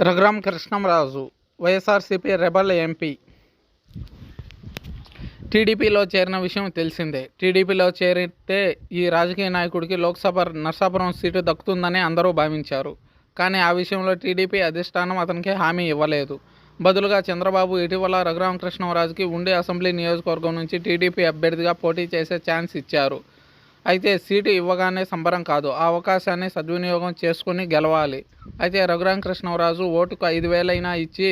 Raghurama Krishnamraju YSRCP rebel MP టీడీపీలో చేరిన విషయం తెలిసిందే. టీడీపీలో చేరితే ఈ రాజకీయ నాయకుడికి లోక్సభ నర్సాపురం సీటు దక్కుతుందని అందరూ భావించారు. కానీ ఆ విషయంలో టీడీపీ అధిష్టానం అతనికి హామీ ఇవ్వలేదు. బదులుగా చంద్రబాబు ఇటీవల రఘురామకృష్ణంరాజుకి ఉండి అసెంబ్లీ నియోజకవర్గం నుంచి టీడీపీ అభ్యర్థిగా పోటీ చేసే ఛాన్స్ ఇచ్చారు. అయితే సీటు ఇవ్వగానే సంబరం కాదు, ఆ అవకాశాన్ని సద్వినియోగం చేసుకుని గెలవాలి. అయితే రఘురామకృష్ణంరాజు ఓటుకు 5,000 అయినా ఇచ్చి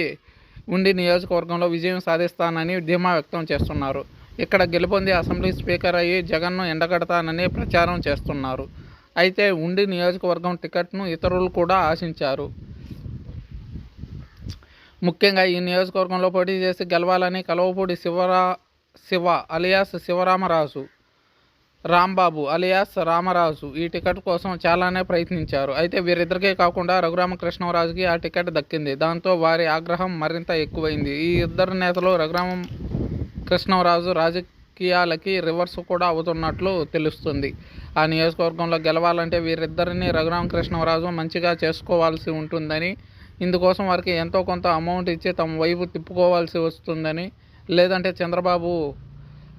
ఉండి నియోజకవర్గంలో విజయం సాధిస్తానని ధీమా వ్యక్తం చేస్తున్నారు. ఇక్కడ గెలుపొంది అసెంబ్లీ స్పీకర్ అయ్యి జగన్ను ఎండగడతానని ప్రచారం చేస్తున్నారు. అయితే ఉండి నియోజకవర్గం టికెట్ను ఇతరులు కూడా ఆశించారు. ముఖ్యంగా ఈ నియోజకవర్గంలో పోటీ చేసి గెలవాలని కలవపూడి శివ అలియాస్ శివరామరాజు, రాంబాబు అలియాస్ రామరాజు ఈ టికెట్ కోసం చాలానే ప్రయత్నించారు. అయితే వీరిద్దరికే కాకుండా రఘురామకృష్ణంరాజుకి ఆ టికెట్ దక్కింది. దాంతో వారి ఆగ్రహం మరింత ఎక్కువైంది. ఈ ఇద్దరు నేతలు రఘురామకృష్ణంరాజు రాజకీయాలకి రివర్స్ కూడా అవుతున్నట్లు తెలుస్తుంది. ఆ నియోజకవర్గంలో గెలవాలంటే వీరిద్దరిని రఘురామకృష్ణంరాజు మంచిగా చేసుకోవాల్సి ఉంటుందని, ఇందుకోసం వారికి ఎంతో కొంత అమౌంట్ ఇచ్చి తమ వైపు తిప్పుకోవాల్సి వస్తుందని, లేదంటే చంద్రబాబు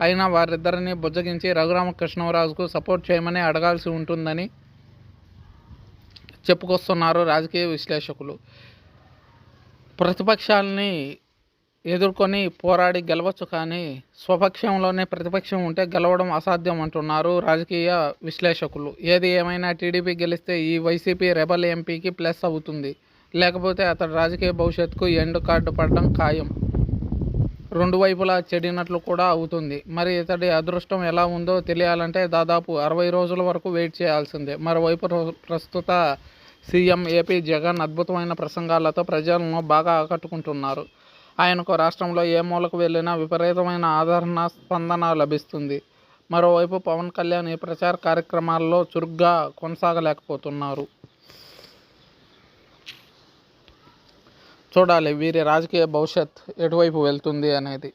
అయినా వారిద్దరిని బుజ్జగించి రఘురామకృష్ణంరాజుకు సపోర్ట్ చేయమని అడగాల్సి ఉంటుందని చెప్పుకొస్తున్నారు రాజకీయ విశ్లేషకులు. ప్రతిపక్షాలని ఎదుర్కొని పోరాడి గెలవచ్చు, కానీ స్వపక్షంలోనే ప్రతిపక్షం ఉంటే గెలవడం అసాధ్యం అంటున్నారు రాజకీయ విశ్లేషకులు. ఏది ఏమైనా టీడీపీ గెలిస్తే ఈ వైసీపీ రెబల్ ఎంపీకి ప్లస్ అవుతుంది. లేకపోతే అతడి రాజకీయ భవిష్యత్తుకు ఎండ్ కార్డు పడడం ఖాయం. రెండు వైపులా చెడినట్లు కూడా అవుతుంది. మరి ఇతడి అదృష్టం ఎలా ఉందో తెలియాలంటే దాదాపు 60 రోజుల వరకు వెయిట్ చేయాల్సిందే. మరోవైపు ప్రస్తుత సీఎం ఏపీ జగన్ అద్భుతమైన ప్రసంగాలతో ప్రజలను బాగా ఆకట్టుకుంటున్నారు. ఆయనకు రాష్ట్రంలో ఏ మూలకు వెళ్ళినా విపరీతమైన ఆదరణ, స్పందన లభిస్తుంది. మరోవైపు పవన్ కళ్యాణ్ ఈ ప్రచార కార్యక్రమాల్లో చురుగ్గా కొనసాగలేకపోతున్నారు. చూడాలి వీరి రాజకీయ భవిష్యత్ ఎటువైపు వెళ్తుంది అనేది.